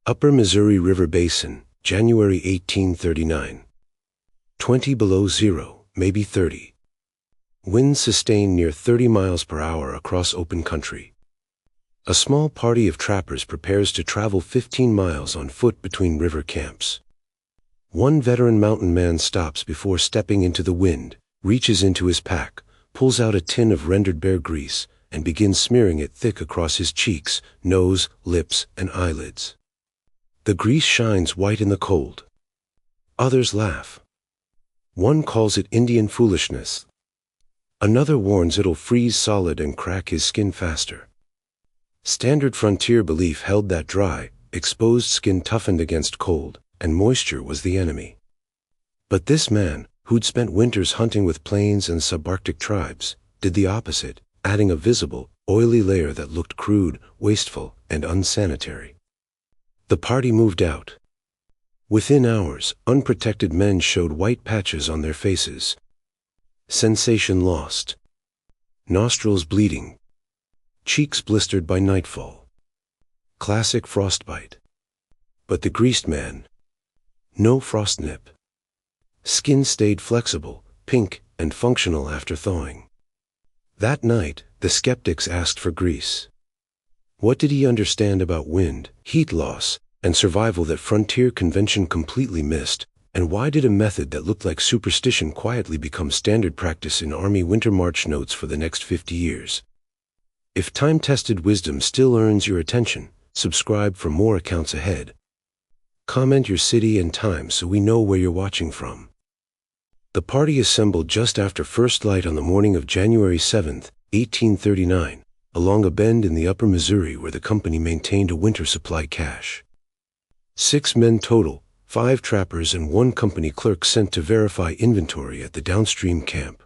Upper Missouri River Basin, January 1839. 20 below zero, maybe 30. Winds sustained near 30 miles per hour across open country. A small party of trappers prepares to travel 15 miles on foot between river camps. One veteran mountain man stops before stepping into the wind, reaches into his pack, pulls out a tin of rendered bear grease, and begins smearing it thick across his cheeks, nose, lips, and eyelids. The grease shines white in the cold. Others laugh. One calls it Indian foolishness. Another warns it'll freeze solid and crack his skin faster. Standard frontier belief held that dry, exposed skin toughened against cold, and moisture was the enemy. But this man, who'd spent winters hunting with plains and subarctic tribes, did the opposite, adding a visible, oily layer that looked crude, wasteful, and unsanitary. The party moved out. Within hours, unprotected men showed white patches on their faces. Sensation lost. Nostrils bleeding. Cheeks blistered by nightfall. Classic frostbite. But the greased man. No frost nip. Skin stayed flexible, pink, and functional after thawing. That night, the skeptics asked for grease. What did he understand about wind, heat loss, and survival that frontier convention completely missed, and why did a method that looked like superstition quietly become standard practice in Army winter march notes for the next 50 years? If time-tested wisdom still earns your attention, subscribe for more accounts ahead. Comment your city and time so we know where you're watching from. The party assembled just after first light on the morning of January 7, 1839, along a bend in the upper Missouri where the company maintained a winter supply cache. 6 men total, 5 trappers and 1 company clerk sent to verify inventory at the downstream camp.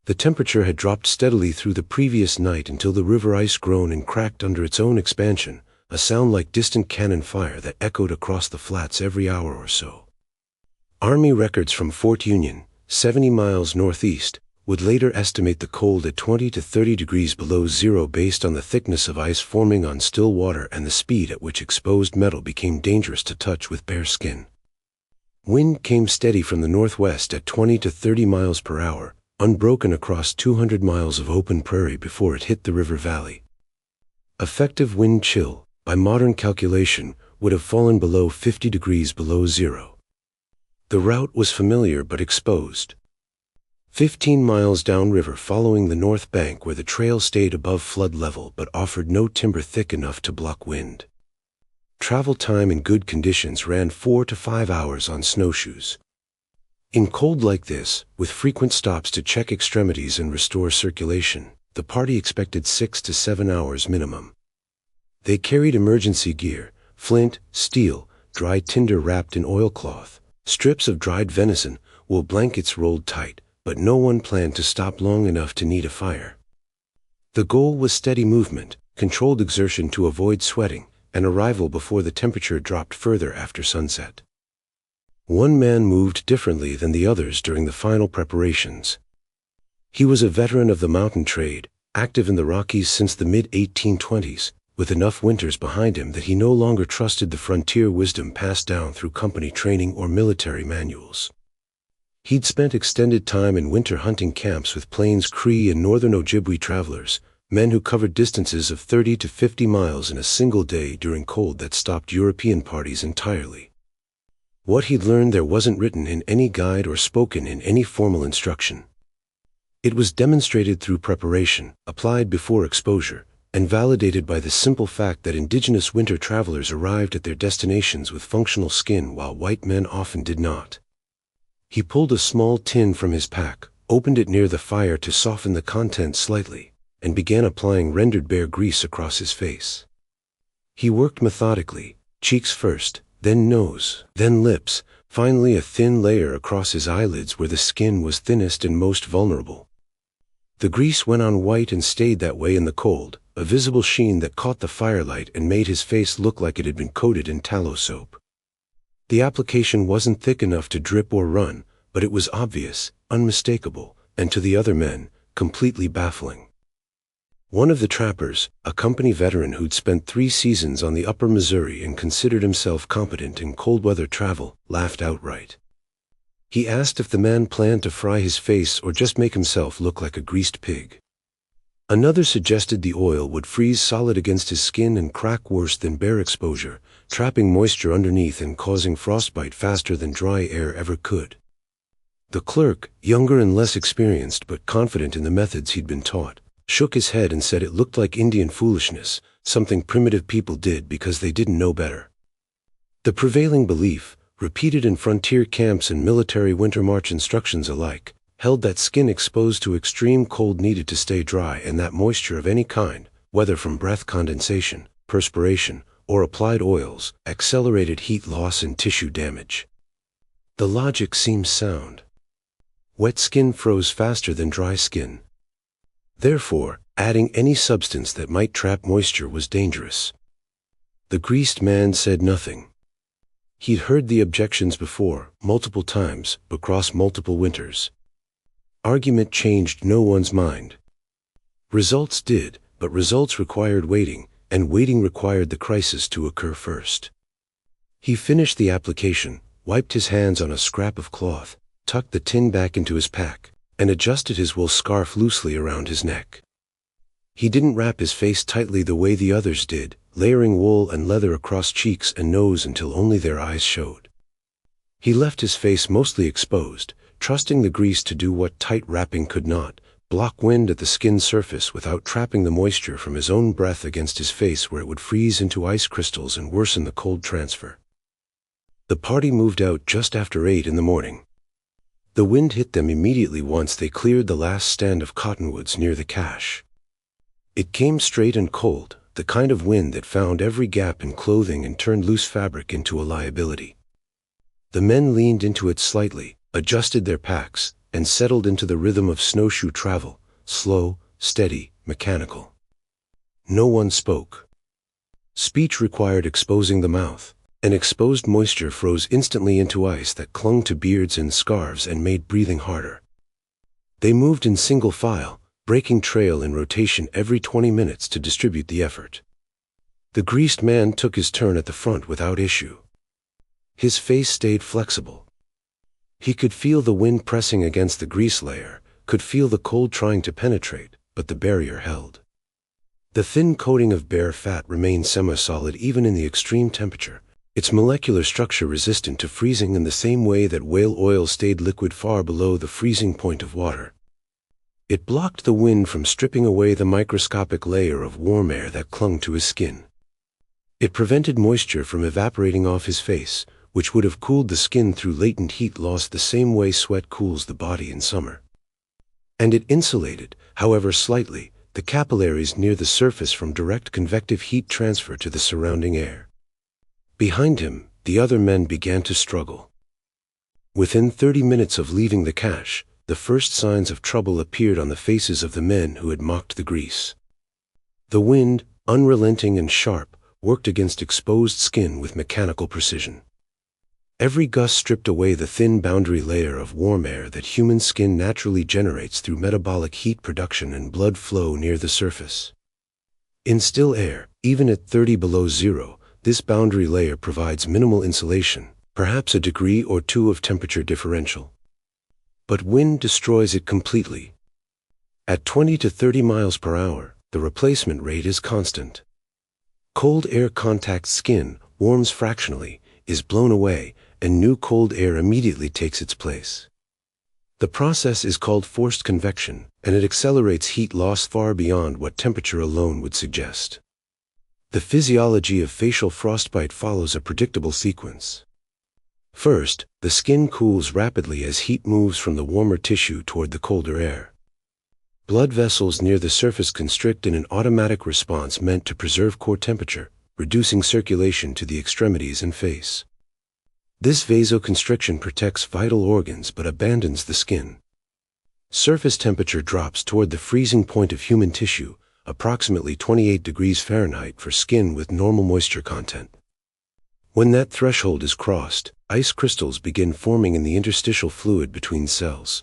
The temperature had dropped steadily through the previous night until the river ice groaned and cracked under its own expansion, a sound like distant cannon fire that echoed across the flats every hour or so. Army records from Fort Union, 70 miles northeast, would later estimate the cold at 20 to 30 degrees below zero based on the thickness of ice forming on still water and the speed at which exposed metal became dangerous to touch with bare skin. Wind came steady from the northwest at 20 to 30 miles per hour, unbroken across 200 miles of open prairie before it hit the river valley. Effective wind chill, by modern calculation, would have fallen below 50 degrees below zero. The route was familiar but exposed. 15 miles downriver following the north bank where the trail stayed above flood level but offered no timber thick enough to block wind. Travel time in good conditions ran 4 to 5 hours on snowshoes. In cold like this, with frequent stops to check extremities and restore circulation, the party expected 6 to 7 hours minimum. They carried emergency gear, flint, steel, dry tinder wrapped in oilcloth, strips of dried venison, wool blankets rolled tight, but no one planned to stop long enough to need a fire. The goal was steady movement, controlled exertion to avoid sweating, and arrival before the temperature dropped further after sunset. One man moved differently than the others during the final preparations. He was a veteran of the mountain trade, active in the Rockies since the mid-1820s, with enough winters behind him that he no longer trusted the frontier wisdom passed down through company training or military manuals. He'd spent extended time in winter hunting camps with Plains Cree and northern Ojibwe travelers, men who covered distances of 30 to 50 miles in a single day during cold that stopped European parties entirely. What he'd learned there wasn't written in any guide or spoken in any formal instruction. It was demonstrated through preparation, applied before exposure, and validated by the simple fact that indigenous winter travelers arrived at their destinations with functional skin while white men often did not. He pulled a small tin from his pack, opened it near the fire to soften the contents slightly, and began applying rendered bear grease across his face. He worked methodically, cheeks first, then nose, then lips, finally a thin layer across his eyelids where the skin was thinnest and most vulnerable. The grease went on white and stayed that way in the cold, a visible sheen that caught the firelight and made his face look like it had been coated in tallow soap. The application wasn't thick enough to drip or run, but it was obvious, unmistakable, and to the other men, completely baffling. One of the trappers, a company veteran who'd spent 3 seasons on the upper Missouri and considered himself competent in cold weather travel, laughed outright. He asked if the man planned to fry his face or just make himself look like a greased pig. Another suggested the oil would freeze solid against his skin and crack worse than bare exposure, trapping moisture underneath and causing frostbite faster than dry air ever could. The clerk, younger and less experienced but confident in the methods he'd been taught, shook his head and said it looked like Indian foolishness, something primitive people did because they didn't know better. The prevailing belief, repeated in frontier camps and military winter march instructions alike, held that skin exposed to extreme cold needed to stay dry and that moisture of any kind, whether from breath condensation, perspiration, or applied oils, accelerated heat loss and tissue damage. The logic seems sound. Wet skin froze faster than dry skin. Therefore, adding any substance that might trap moisture was dangerous. The greased man said nothing. He'd heard the objections before, multiple times, across multiple winters. Argument changed no one's mind. Results did, but results required waiting, and waiting required the crisis to occur first. He finished the application, wiped his hands on a scrap of cloth, tucked the tin back into his pack, and adjusted his wool scarf loosely around his neck. He didn't wrap his face tightly the way the others did, layering wool and leather across cheeks and nose until only their eyes showed. He left his face mostly exposed, trusting the grease to do what tight wrapping could not, block wind at the skin surface without trapping the moisture from his own breath against his face where it would freeze into ice crystals and worsen the cold transfer. The party moved out just after 8 in the morning. The wind hit them immediately once they cleared the last stand of cottonwoods near the cache. It came straight and cold, the kind of wind that found every gap in clothing and turned loose fabric into a liability. The men leaned into it slightly, adjusted their packs, and settled into the rhythm of snowshoe travel, slow, steady, mechanical. No one spoke. Speech required exposing the mouth, and exposed moisture froze instantly into ice that clung to beards and scarves and made breathing harder. They moved in single file, breaking trail in rotation every 20 minutes to distribute the effort. The greased man took his turn at the front without issue. His face stayed flexible. He could feel the wind pressing against the grease layer, could feel the cold trying to penetrate, but the barrier held. The thin coating of bare fat remained semi-solid even in the extreme temperature, its molecular structure resistant to freezing in the same way that whale oil stayed liquid far below the freezing point of water. It blocked the wind from stripping away the microscopic layer of warm air that clung to his skin. It prevented moisture from evaporating off his face, which would have cooled the skin through latent heat loss the same way sweat cools the body in summer. And it insulated, however slightly, the capillaries near the surface from direct convective heat transfer to the surrounding air. Behind him, the other men began to struggle. Within 30 minutes of leaving the cache, the first signs of trouble appeared on the faces of the men who had mocked the grease. The wind, unrelenting and sharp, worked against exposed skin with mechanical precision. Every gust stripped away the thin boundary layer of warm air that human skin naturally generates through metabolic heat production and blood flow near the surface. In still air, even at 30 below zero, this boundary layer provides minimal insulation, perhaps a degree or two of temperature differential. But wind destroys it completely. At 20 to 30 miles per hour, the replacement rate is constant. Cold air contacts skin, warms fractionally, is blown away, and new cold air immediately takes its place. The process is called forced convection, and it accelerates heat loss far beyond what temperature alone would suggest. The physiology of facial frostbite follows a predictable sequence. First, the skin cools rapidly as heat moves from the warmer tissue toward the colder air. Blood vessels near the surface constrict in an automatic response meant to preserve core temperature, reducing circulation to the extremities and face. This vasoconstriction protects vital organs but abandons the skin. Surface temperature drops toward the freezing point of human tissue, approximately 28 degrees Fahrenheit for skin with normal moisture content. When that threshold is crossed, ice crystals begin forming in the interstitial fluid between cells.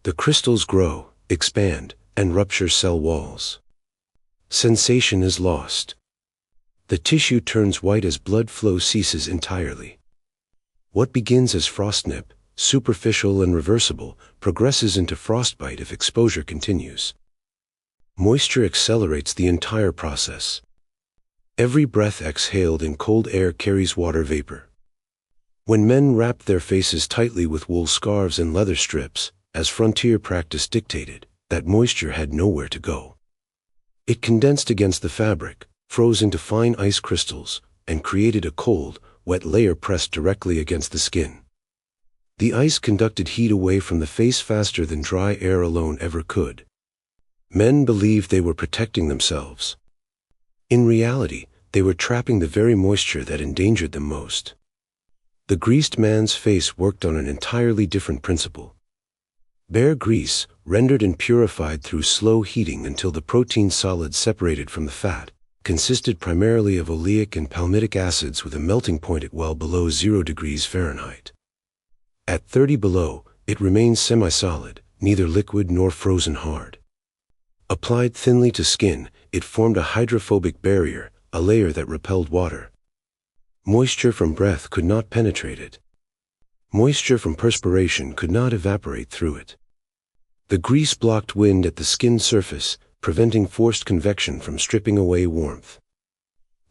The crystals grow, expand, and rupture cell walls. Sensation is lost. The tissue turns white as blood flow ceases entirely. What begins as frostnip, superficial and reversible, progresses into frostbite if exposure continues. Moisture accelerates the entire process. Every breath exhaled in cold air carries water vapor. When men wrapped their faces tightly with wool scarves and leather strips, as frontier practice dictated, that moisture had nowhere to go. It condensed against the fabric, froze into fine ice crystals, and created a cold, wet layer pressed directly against the skin. The ice conducted heat away from the face faster than dry air alone ever could. Men believed they were protecting themselves. In reality, they were trapping the very moisture that endangered them most. The greased man's face worked on an entirely different principle. Bare grease, rendered and purified through slow heating until the protein solids separated from the fat, consisted primarily of oleic and palmitic acids with a melting point at well below 0 degrees Fahrenheit. At 30 below, it remains semi-solid, neither liquid nor frozen hard. Applied thinly to skin, it formed a hydrophobic barrier, a layer that repelled water. Moisture from breath could not penetrate it. Moisture from perspiration could not evaporate through it. The grease blocked wind at the skin surface, preventing forced convection from stripping away warmth.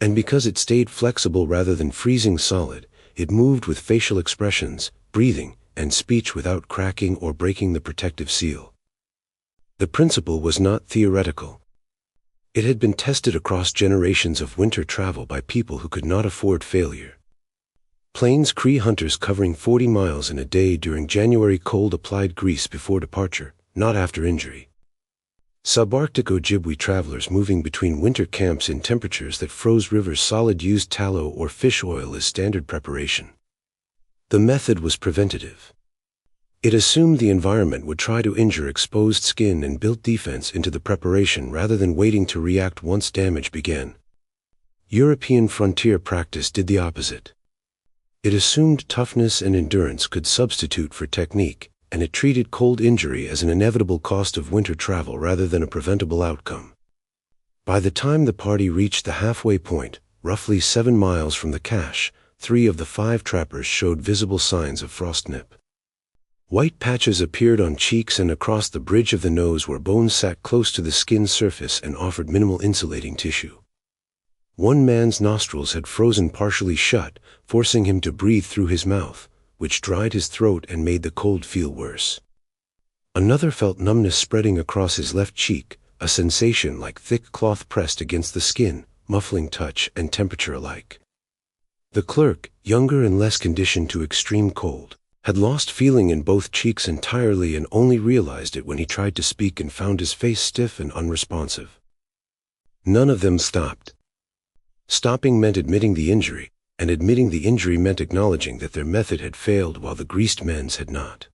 And because it stayed flexible rather than freezing solid, it moved with facial expressions, breathing, and speech without cracking or breaking the protective seal. The principle was not theoretical. It had been tested across generations of winter travel by people who could not afford failure. Plains Cree hunters covering 40 miles in a day during January cold applied grease before departure, not after injury. Subarctic Ojibwe travelers moving between winter camps in temperatures that froze rivers solid used tallow or fish oil as standard preparation. The method was preventative. It assumed the environment would try to injure exposed skin and built defense into the preparation rather than waiting to react once damage began. European frontier practice did the opposite. It assumed toughness and endurance could substitute for technique, and it treated cold injury as an inevitable cost of winter travel rather than a preventable outcome. By the time the party reached the halfway point, roughly 7 miles from the cache, 3 of the 5 trappers showed visible signs of frostnip. White patches appeared on cheeks and across the bridge of the nose where bones sat close to the skin surface and offered minimal insulating tissue. One man's nostrils had frozen partially shut, forcing him to breathe through his mouth, which dried his throat and made the cold feel worse. Another felt numbness spreading across his left cheek, a sensation like thick cloth pressed against the skin, muffling touch and temperature alike. The clerk, younger and less conditioned to extreme cold, had lost feeling in both cheeks entirely and only realized it when he tried to speak and found his face stiff and unresponsive. None of them stopped. Stopping meant admitting the injury, and admitting the injury meant acknowledging that their method had failed while the greased men's had not.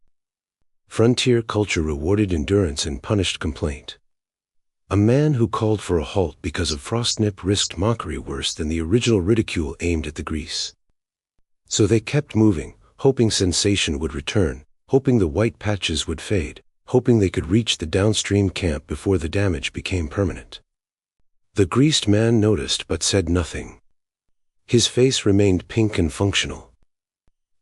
Frontier culture rewarded endurance and punished complaint. A man who called for a halt because of frostnip risked mockery worse than the original ridicule aimed at the grease. So they kept moving, hoping sensation would return, hoping the white patches would fade, hoping they could reach the downstream camp before the damage became permanent. The greased man noticed but said nothing. His face remained pink and functional.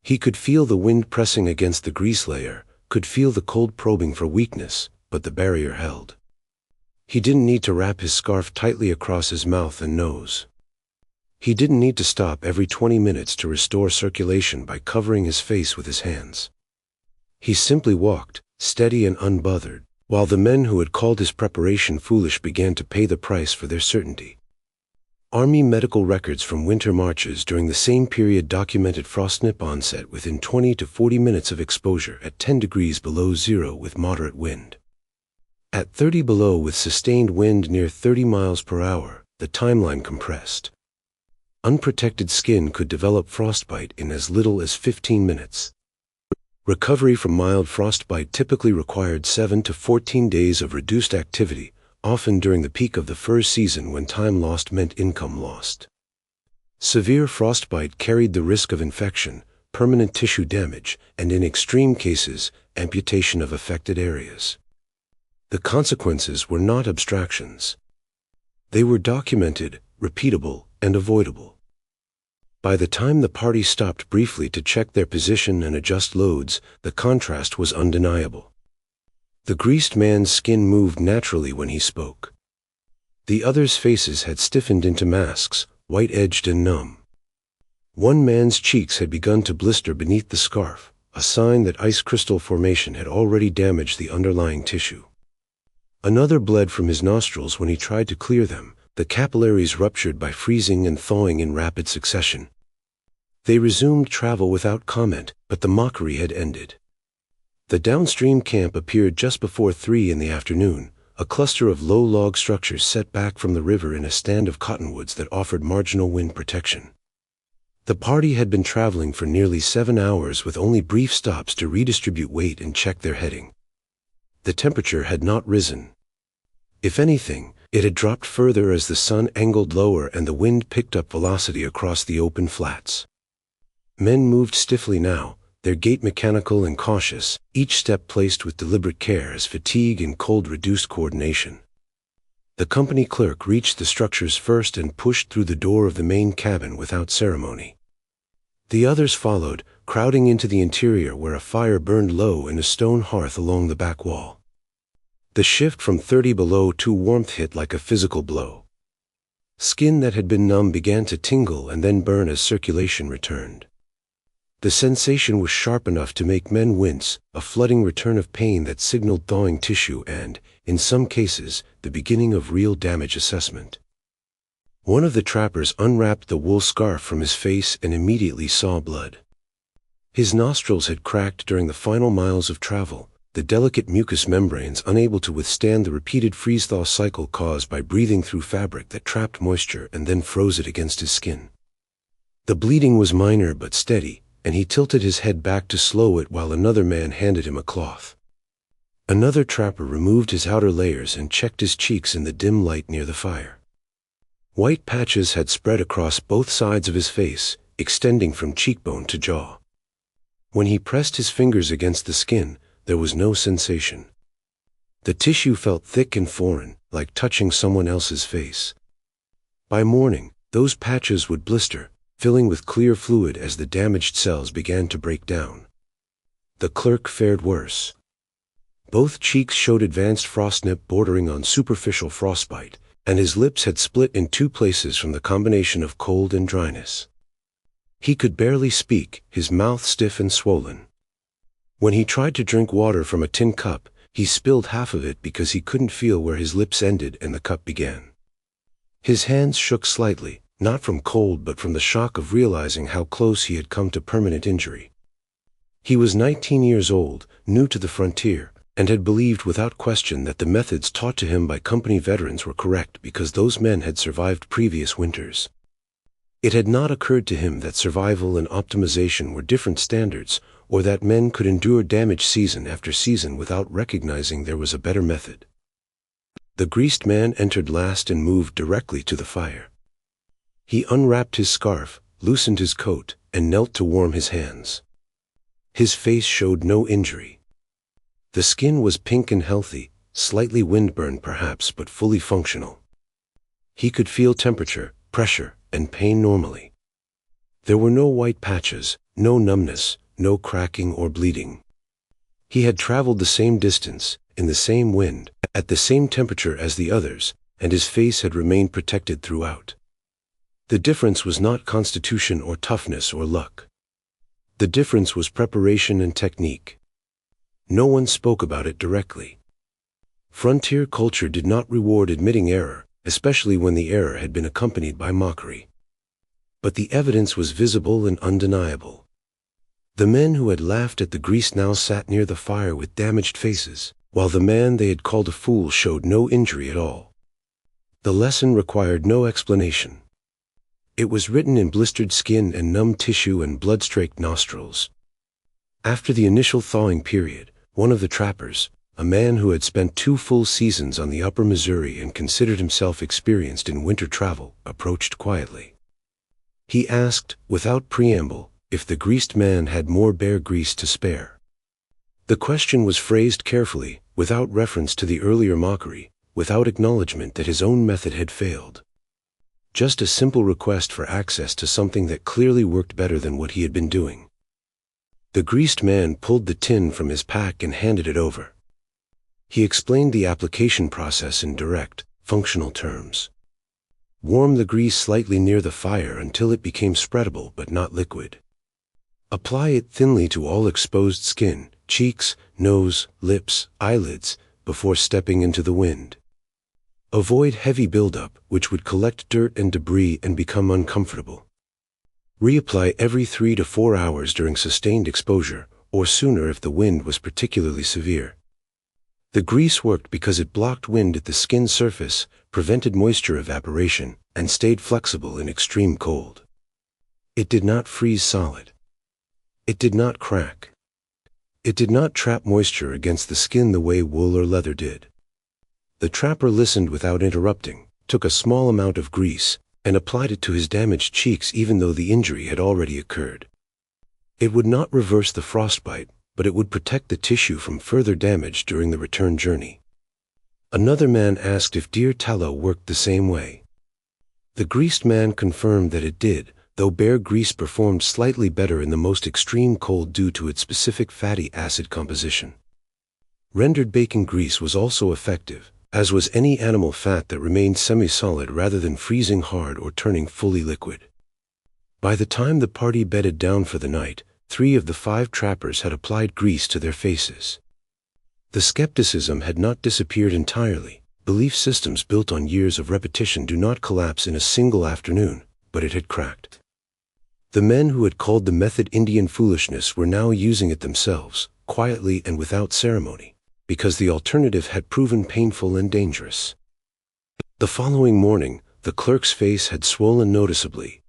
He could feel the wind pressing against the grease layer, could feel the cold probing for weakness, but the barrier held. He didn't need to wrap his scarf tightly across his mouth and nose. He didn't need to stop every 20 minutes to restore circulation by covering his face with his hands. He simply walked, steady and unbothered, while the men who had called his preparation foolish began to pay the price for their certainty. Army medical records from winter marches during the same period documented frostnip onset within 20 to 40 minutes of exposure at 10 degrees below zero with moderate wind. At 30 below with sustained wind near 30 miles per hour, the timeline compressed. Unprotected skin could develop frostbite in as little as 15 minutes. Recovery from mild frostbite typically required 7 to 14 days of reduced activity, often during the peak of the fur season when time lost meant income lost. Severe frostbite carried the risk of infection, permanent tissue damage, and in extreme cases, amputation of affected areas. The consequences were not abstractions. They were documented, repeatable, and avoidable. By the time the party stopped briefly to check their position and adjust loads, the contrast was undeniable. The greased man's skin moved naturally when he spoke. The others' faces had stiffened into masks, white-edged and numb. One man's cheeks had begun to blister beneath the scarf, a sign that ice crystal formation had already damaged the underlying tissue. Another bled from his nostrils when he tried to clear them, the capillaries ruptured by freezing and thawing in rapid succession. They resumed travel without comment, but the mockery had ended. The downstream camp appeared just before 3 in the afternoon, a cluster of low log structures set back from the river in a stand of cottonwoods that offered marginal wind protection. The party had been traveling for nearly 7 hours with only brief stops to redistribute weight and check their heading. The temperature had not risen. If anything, it had dropped further as the sun angled lower and the wind picked up velocity across the open flats. Men moved stiffly now, their gait mechanical and cautious, each step placed with deliberate care as fatigue and cold reduced coordination. The company clerk reached the structures first and pushed through the door of the main cabin without ceremony. The others followed, crowding into the interior where a fire burned low in a stone hearth along the back wall. The shift from 30 below to warmth hit like a physical blow. Skin that had been numb began to tingle and then burn as circulation returned. The sensation was sharp enough to make men wince, a flooding return of pain that signaled thawing tissue and, in some cases, the beginning of real damage assessment. One of the trappers unwrapped the wool scarf from his face and immediately saw blood. His nostrils had cracked during the final miles of travel, the delicate mucous membranes unable to withstand the repeated freeze-thaw cycle caused by breathing through fabric that trapped moisture and then froze it against his skin. The bleeding was minor but steady, and he tilted his head back to slow it while another man handed him a cloth. Another trapper removed his outer layers and checked his cheeks in the dim light near the fire. White patches had spread across both sides of his face, extending from cheekbone to jaw. When he pressed his fingers against the skin, there was no sensation. The tissue felt thick and foreign, like touching someone else's face. By morning, those patches would blister, filling with clear fluid as the damaged cells began to break down. The clerk fared worse. Both cheeks showed advanced frostnip bordering on superficial frostbite, and his lips had split in 2 places from the combination of cold and dryness. He could barely speak, his mouth stiff and swollen. When he tried to drink water from a tin cup, he spilled half of it because he couldn't feel where his lips ended and the cup began. His hands shook slightly, not from cold but from the shock of realizing how close he had come to permanent injury. He was 19 years old, new to the frontier, and had believed without question that the methods taught to him by company veterans were correct because those men had survived previous winters. It had not occurred to him that survival and optimization were different standards, or that men could endure damage season after season without recognizing there was a better method. The greased man entered last and moved directly to the fire. He unwrapped his scarf, loosened his coat, and knelt to warm his hands. His face showed no injury. The skin was pink and healthy, slightly windburned perhaps, but fully functional. He could feel temperature, pressure, and pain normally. There were no white patches, no numbness, no cracking or bleeding. He had traveled the same distance, in the same wind, at the same temperature as the others, and his face had remained protected throughout. The difference was not constitution or toughness or luck. The difference was preparation and technique. No one spoke about it directly. Frontier culture did not reward admitting error, especially when the error had been accompanied by mockery. But the evidence was visible and undeniable. The men who had laughed at the grease now sat near the fire with damaged faces, while the man they had called a fool showed no injury at all. The lesson required no explanation. It was written in blistered skin and numb tissue and blood-streaked nostrils. After the initial thawing period, one of the trappers, a man who had spent 2 full seasons on the upper Missouri and considered himself experienced in winter travel, approached quietly. He asked, without preamble, if the greased man had more bear grease to spare. The question was phrased carefully, without reference to the earlier mockery, without acknowledgement that his own method had failed. Just a simple request for access to something that clearly worked better than what he had been doing. The greased man pulled the tin from his pack and handed it over. He explained the application process in direct, functional terms. Warm the grease slightly near the fire until it became spreadable but not liquid. Apply it thinly to all exposed skin, cheeks, nose, lips, eyelids, before stepping into the wind. Avoid heavy buildup, which would collect dirt and debris and become uncomfortable. Reapply every 3 to 4 hours during sustained exposure, or sooner if the wind was particularly severe. The grease worked because it blocked wind at the skin surface, prevented moisture evaporation, and stayed flexible in extreme cold. It did not freeze solid. It did not crack. It did not trap moisture against the skin the way wool or leather did. The trapper listened without interrupting, took a small amount of grease, and applied it to his damaged cheeks even though the injury had already occurred. It would not reverse the frostbite, but it would protect the tissue from further damage during the return journey. Another man asked if deer tallow worked the same way. The greased man confirmed that it did, though bear grease performed slightly better in the most extreme cold due to its specific fatty acid composition. Rendered bacon grease was also effective, as was any animal fat that remained semi-solid rather than freezing hard or turning fully liquid. By the time the party bedded down for the night, 3 of the 5 trappers had applied grease to their faces. The skepticism had not disappeared entirely. Belief systems built on years of repetition do not collapse in a single afternoon, but it had cracked. The men who had called the method Indian foolishness were now using it themselves, quietly and without ceremony, because the alternative had proven painful and dangerous. The following morning, the clerk's face had swollen noticeably.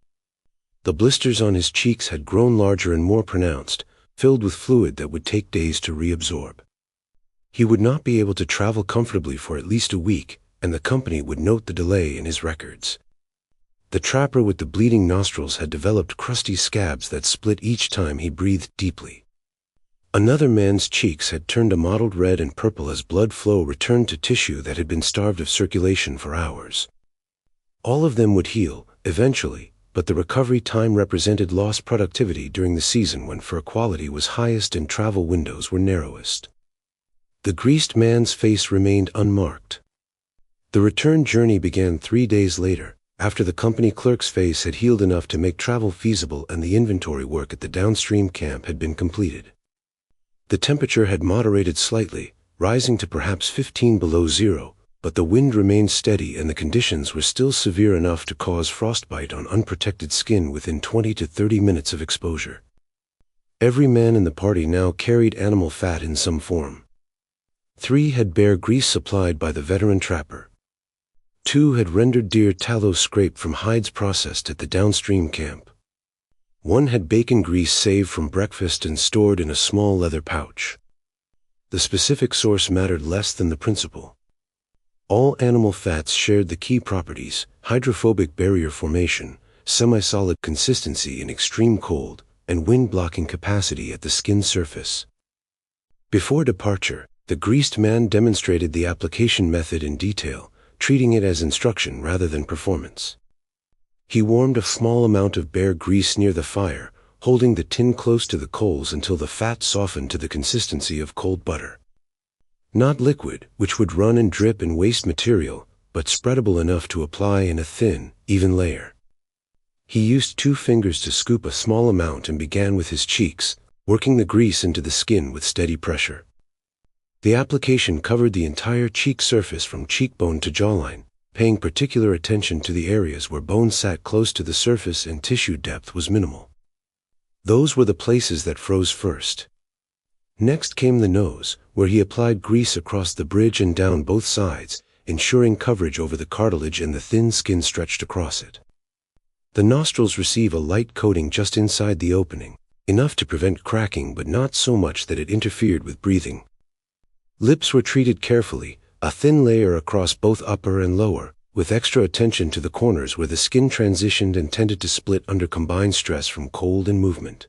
The blisters on his cheeks had grown larger and more pronounced, filled with fluid that would take days to reabsorb. He would not be able to travel comfortably for at least a week, and the company would note the delay in his records. The trapper with the bleeding nostrils had developed crusty scabs that split each time he breathed deeply. Another man's cheeks had turned a mottled red and purple as blood flow returned to tissue that had been starved of circulation for hours. All of them would heal, eventually, but the recovery time represented lost productivity during the season when fur quality was highest and travel windows were narrowest. The greased man's face remained unmarked. The return journey began 3 days later, after the company clerk's face had healed enough to make travel feasible and the inventory work at the downstream camp had been completed. The temperature had moderated slightly, rising to perhaps 15 below zero, but the wind remained steady and the conditions were still severe enough to cause frostbite on unprotected skin within 20 to 30 minutes of exposure. Every man in the party now carried animal fat in some form. 3 had bear grease supplied by the veteran trapper. 2 had rendered deer tallow scraped from hides processed at the downstream camp. 1 had bacon grease saved from breakfast and stored in a small leather pouch. The specific source mattered less than the principle. All animal fats shared the key properties: hydrophobic barrier formation, semi-solid consistency in extreme cold, and wind-blocking capacity at the skin surface. Before departure, the greased man demonstrated the application method in detail, treating it as instruction rather than performance. He warmed a small amount of bear grease near the fire, holding the tin close to the coals until the fat softened to the consistency of cold butter. Not liquid, which would run and drip and waste material, but spreadable enough to apply in a thin, even layer. He used 2 fingers to scoop a small amount and began with his cheeks, working the grease into the skin with steady pressure. The application covered the entire cheek surface from cheekbone to jawline, paying particular attention to the areas where bone sat close to the surface and tissue depth was minimal. Those were the places that froze first. Next came the nose, where he applied grease across the bridge and down both sides, ensuring coverage over the cartilage and the thin skin stretched across it. The nostrils receive a light coating just inside the opening, enough to prevent cracking but not so much that it interfered with breathing. Lips were treated carefully, a thin layer across both upper and lower, with extra attention to the corners where the skin transitioned and tended to split under combined stress from cold and movement.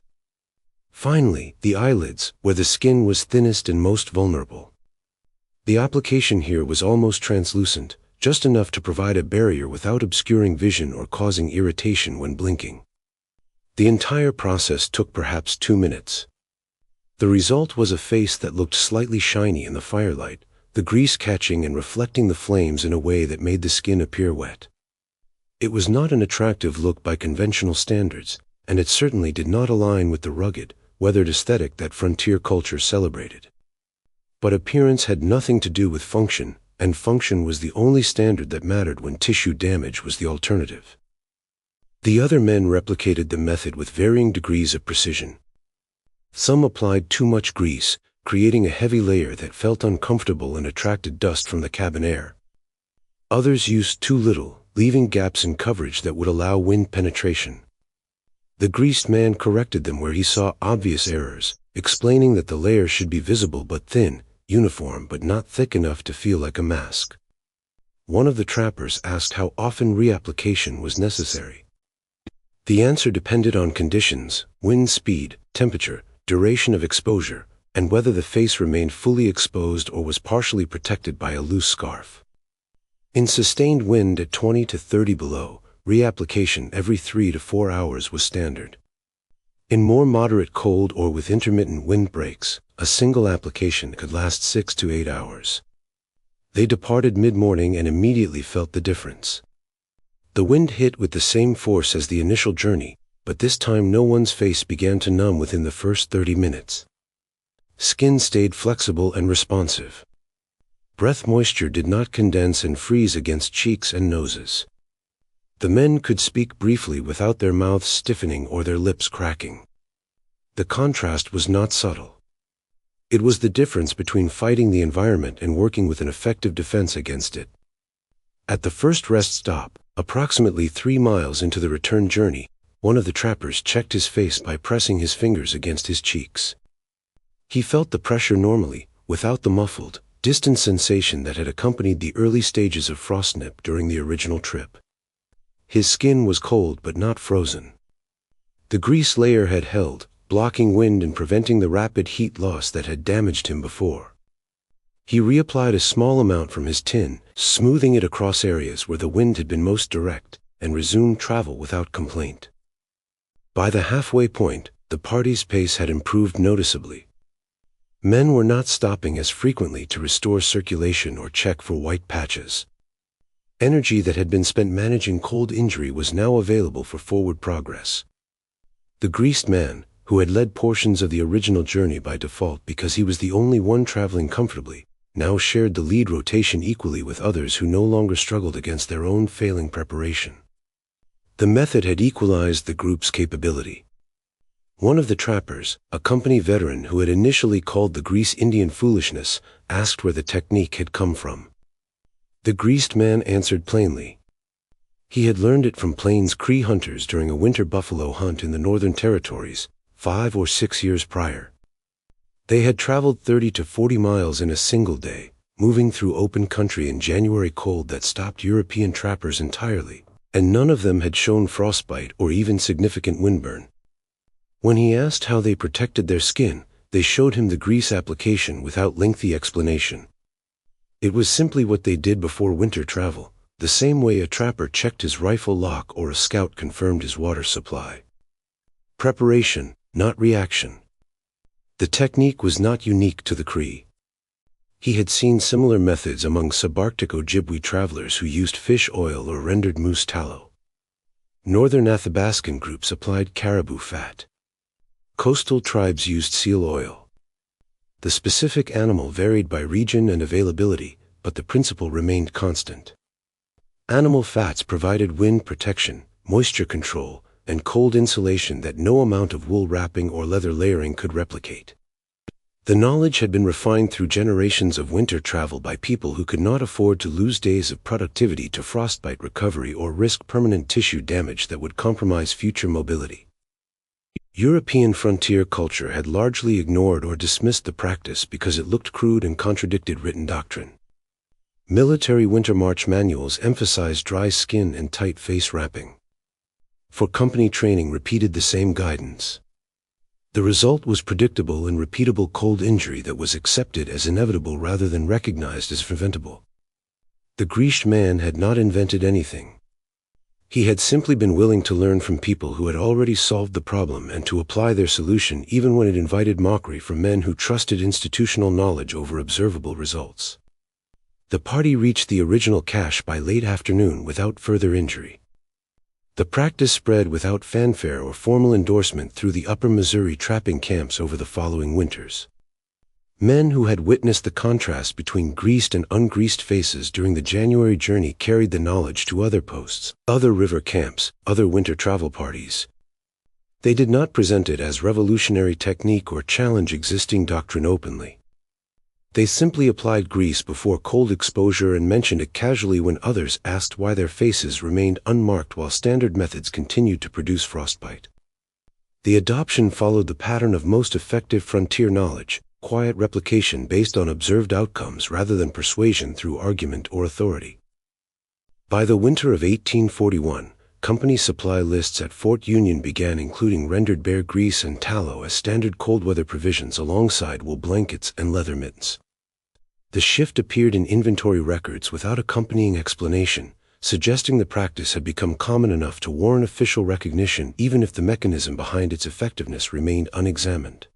Finally, the eyelids, where the skin was thinnest and most vulnerable. The application here was almost translucent, just enough to provide a barrier without obscuring vision or causing irritation when blinking. The entire process took perhaps 2 minutes. The result was a face that looked slightly shiny in the firelight, the grease catching and reflecting the flames in a way that made the skin appear wet. It was not an attractive look by conventional standards, and it certainly did not align with the rugged, weathered aesthetic that frontier culture celebrated. But appearance had nothing to do with function, and function was the only standard that mattered when tissue damage was the alternative. The other men replicated the method with varying degrees of precision. Some applied too much grease, creating a heavy layer that felt uncomfortable and attracted dust from the cabin air. Others used too little, leaving gaps in coverage that would allow wind penetration. The greased man corrected them where he saw obvious errors, explaining that the layer should be visible but thin, uniform but not thick enough to feel like a mask. One of the trappers asked how often reapplication was necessary. The answer depended on conditions, wind speed, temperature, duration of exposure, and whether the face remained fully exposed or was partially protected by a loose scarf. In sustained wind at 20 to 30 below, reapplication every 3 to 4 hours was standard. In more moderate cold or with intermittent wind breaks, a single application could last 6 to 8 hours. They departed mid-morning and immediately felt the difference. The wind hit with the same force as the initial journey, but this time no one's face began to numb within the first 30 minutes. Skin stayed flexible and responsive. Breath moisture did not condense and freeze against cheeks and noses. The men could speak briefly without their mouths stiffening or their lips cracking. The contrast was not subtle. It was the difference between fighting the environment and working with an effective defense against it. At the first rest stop, approximately 3 miles into the return journey, one of the trappers checked his face by pressing his fingers against his cheeks. He felt the pressure normally, without the muffled, distant sensation that had accompanied the early stages of frostnip during the original trip. His skin was cold but not frozen. The grease layer had held, blocking wind and preventing the rapid heat loss that had damaged him before. He reapplied a small amount from his tin, smoothing it across areas where the wind had been most direct, and resumed travel without complaint. By the halfway point, the party's pace had improved noticeably. Men were not stopping as frequently to restore circulation or check for white patches. Energy that had been spent managing cold injury was now available for forward progress. The greased man, who had led portions of the original journey by default because he was the only one traveling comfortably, now shared the lead rotation equally with others who no longer struggled against their own failing preparation. The method had equalized the group's capability. One of the trappers, a company veteran who had initially called the grease Indian foolishness, asked where the technique had come from. The greased man answered plainly. He had learned it from Plains Cree hunters during a winter buffalo hunt in the Northern Territories, 5 or 6 years prior. They had traveled 30 to 40 miles in a single day, moving through open country in January cold that stopped European trappers entirely, and none of them had shown frostbite or even significant windburn. When he asked how they protected their skin, they showed him the grease application without lengthy explanation. It was simply what they did before winter travel, the same way a trapper checked his rifle lock or a scout confirmed his water supply. Preparation, not reaction. The technique was not unique to the Cree. He had seen similar methods among subarctic Ojibwe travelers who used fish oil or rendered moose tallow. Northern Athabascan groups applied caribou fat. Coastal tribes used seal oil. The specific animal varied by region and availability, but the principle remained constant. Animal fats provided wind protection, moisture control, and cold insulation that no amount of wool wrapping or leather layering could replicate. The knowledge had been refined through generations of winter travel by people who could not afford to lose days of productivity to frostbite recovery or risk permanent tissue damage that would compromise future mobility. European frontier culture had largely ignored or dismissed the practice because it looked crude and contradicted written doctrine. Military winter march manuals emphasized dry skin and tight face wrapping. For company training repeated the same guidance. The result was predictable and repeatable cold injury that was accepted as inevitable rather than recognized as preventable. The greased man had not invented anything. He had simply been willing to learn from people who had already solved the problem and to apply their solution even when it invited mockery from men who trusted institutional knowledge over observable results. The party reached the original cache by late afternoon without further injury. The practice spread without fanfare or formal endorsement through the upper Missouri trapping camps over the following winters. Men who had witnessed the contrast between greased and ungreased faces during the January journey carried the knowledge to other posts, other river camps, other winter travel parties. They did not present it as revolutionary technique or challenge existing doctrine openly. They simply applied grease before cold exposure and mentioned it casually when others asked why their faces remained unmarked while standard methods continued to produce frostbite. The adoption followed the pattern of most effective frontier knowledge, quiet replication based on observed outcomes rather than persuasion through argument or authority. By the winter of 1841, company supply lists at Fort Union began including rendered bear grease and tallow as standard cold weather provisions alongside wool blankets and leather mittens. The shift appeared in inventory records without accompanying explanation, suggesting the practice had become common enough to warrant official recognition even if the mechanism behind its effectiveness remained unexamined.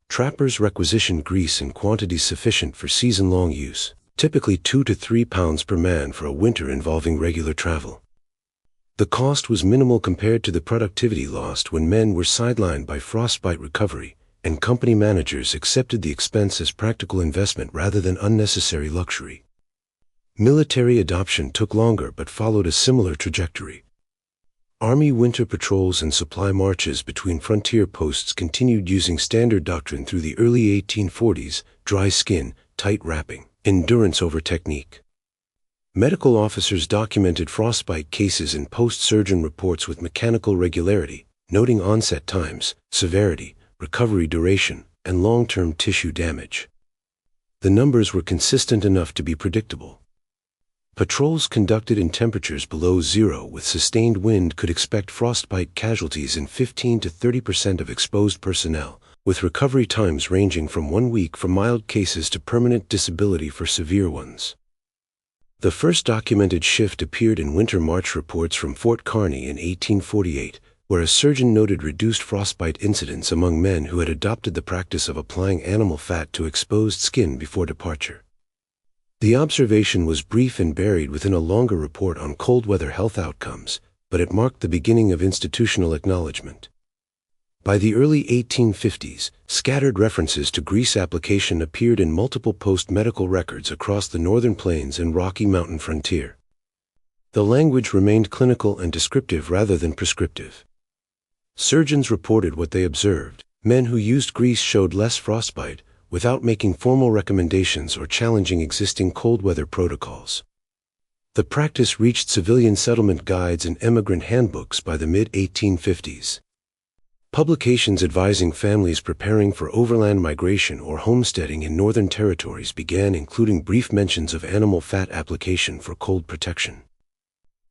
Trappers requisitioned grease in quantities sufficient for season-long use, typically 2 to 3 pounds per man for a winter involving regular travel. The cost was minimal compared to the productivity lost when men were sidelined by frostbite recovery, and company managers accepted the expense as practical investment rather than unnecessary luxury. Military adoption took longer but followed a similar trajectory. Army winter patrols and supply marches between frontier posts continued using standard doctrine through the early 1840s: dry skin, tight wrapping, endurance over technique. Medical officers documented frostbite cases in post-surgeon reports with mechanical regularity, noting onset times, severity, recovery duration, and long-term tissue damage. The numbers were consistent enough to be predictable. Patrols conducted in temperatures below zero with sustained wind could expect frostbite casualties in 15 to 30% of exposed personnel, with recovery times ranging from 1 week for mild cases to permanent disability for severe ones. The first documented shift appeared in winter march reports from Fort Kearny in 1848, where a surgeon noted reduced frostbite incidents among men who had adopted the practice of applying animal fat to exposed skin before departure. The observation was brief and buried within a longer report on cold weather health outcomes, but it marked the beginning of institutional acknowledgement. By the early 1850s, scattered references to grease application appeared in multiple post-medical records across the northern plains and Rocky Mountain frontier. The language remained clinical and descriptive rather than prescriptive. Surgeons reported what they observed. Men who used grease showed less frostbite, without making formal recommendations or challenging existing cold weather protocols. The practice reached civilian settlement guides and emigrant handbooks by the mid-1850s. Publications advising families preparing for overland migration or homesteading in northern territories began including brief mentions of animal fat application for cold protection.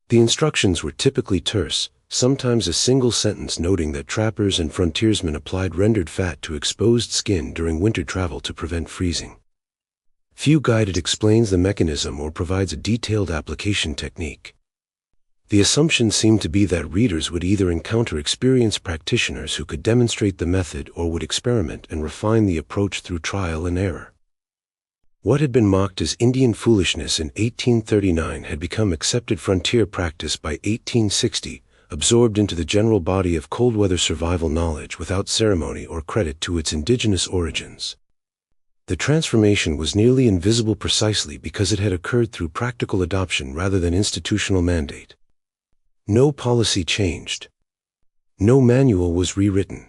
The instructions were typically terse, sometimes a single sentence noting that trappers and frontiersmen applied rendered fat to exposed skin during winter travel to prevent freezing. Few guided explains the mechanism or provides a detailed application technique. The assumption seemed to be that readers would either encounter experienced practitioners who could demonstrate the method or would experiment and refine the approach through trial and error. What had been mocked as Indian foolishness in 1839 had become accepted frontier practice by 1860, absorbed into the general body of cold weather survival knowledge without ceremony or credit to its indigenous origins. The transformation was nearly invisible precisely because it had occurred through practical adoption rather than institutional mandate. No policy changed. No manual was rewritten.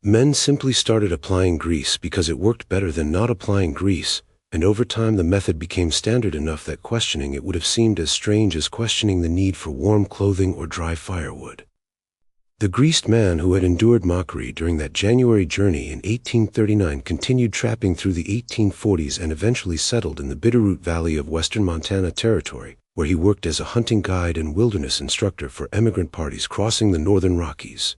Men simply started applying grease because it worked better than not applying grease, and over time the method became standard enough that questioning it would have seemed as strange as questioning the need for warm clothing or dry firewood. The greased man who had endured mockery during that January journey in 1839 continued trapping through the 1840s and eventually settled in the Bitterroot Valley of western Montana Territory, where he worked as a hunting guide and wilderness instructor for emigrant parties crossing the northern Rockies.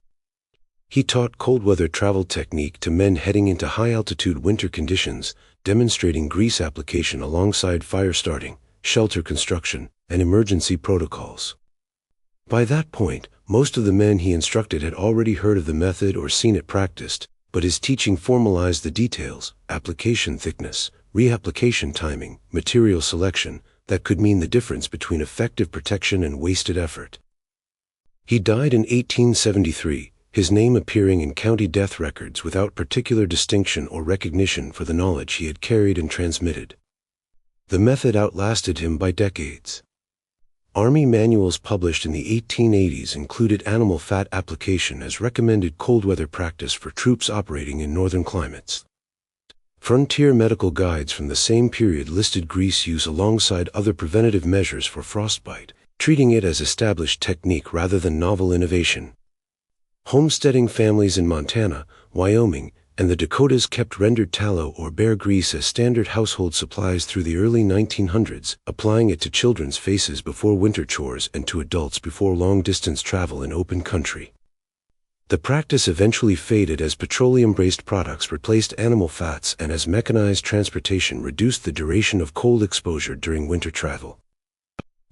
He taught cold-weather travel technique to men heading into high-altitude winter conditions, demonstrating grease application alongside fire starting, shelter construction, and emergency protocols. By that point, most of the men he instructed had already heard of the method or seen it practiced, but his teaching formalized the details, application thickness, reapplication timing, material selection, that could mean the difference between effective protection and wasted effort. He died in 1873, his name appearing in county death records without particular distinction or recognition for the knowledge he had carried and transmitted. The method outlasted him by decades. Army manuals published in the 1880s included animal fat application as recommended cold-weather practice for troops operating in northern climates. Frontier medical guides from the same period listed grease use alongside other preventative measures for frostbite, treating it as established technique rather than novel innovation. Homesteading families in Montana, Wyoming, and the Dakotas kept rendered tallow or bear grease as standard household supplies through the early 1900s, applying it to children's faces before winter chores and to adults before long-distance travel in open country. The practice eventually faded as petroleum-based products replaced animal fats and as mechanized transportation reduced the duration of cold exposure during winter travel.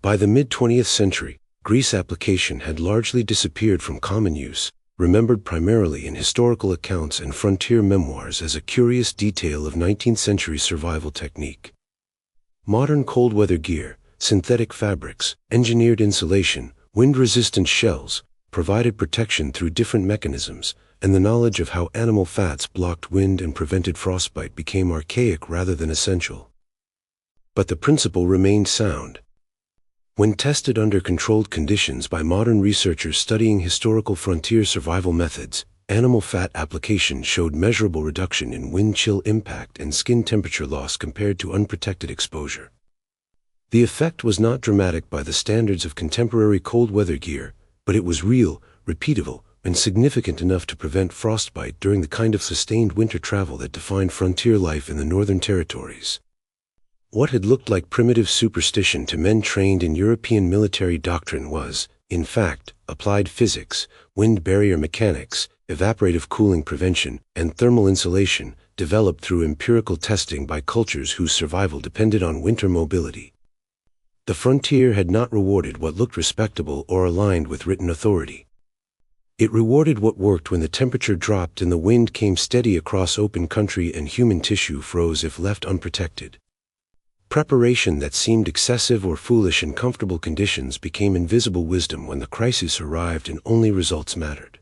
By the mid-20th century, grease application had largely disappeared from common use, remembered primarily in historical accounts and frontier memoirs as a curious detail of 19th-century survival technique. Modern cold-weather gear, synthetic fabrics, engineered insulation, wind-resistant shells, provided protection through different mechanisms, and the knowledge of how animal fats blocked wind and prevented frostbite became archaic rather than essential. But the principle remained sound. When tested under controlled conditions by modern researchers studying historical frontier survival methods, animal fat application showed measurable reduction in wind chill impact and skin temperature loss compared to unprotected exposure. The effect was not dramatic by the standards of contemporary cold weather gear, but it was real, repeatable, and significant enough to prevent frostbite during the kind of sustained winter travel that defined frontier life in the Northern Territories. What had looked like primitive superstition to men trained in European military doctrine was, in fact, applied physics, wind barrier mechanics, evaporative cooling prevention, and thermal insulation, developed through empirical testing by cultures whose survival depended on winter mobility. The frontier had not rewarded what looked respectable or aligned with written authority. It rewarded what worked when the temperature dropped and the wind came steady across open country and human tissue froze if left unprotected. Preparation that seemed excessive or foolish in comfortable conditions became invisible wisdom when the crisis arrived and only results mattered.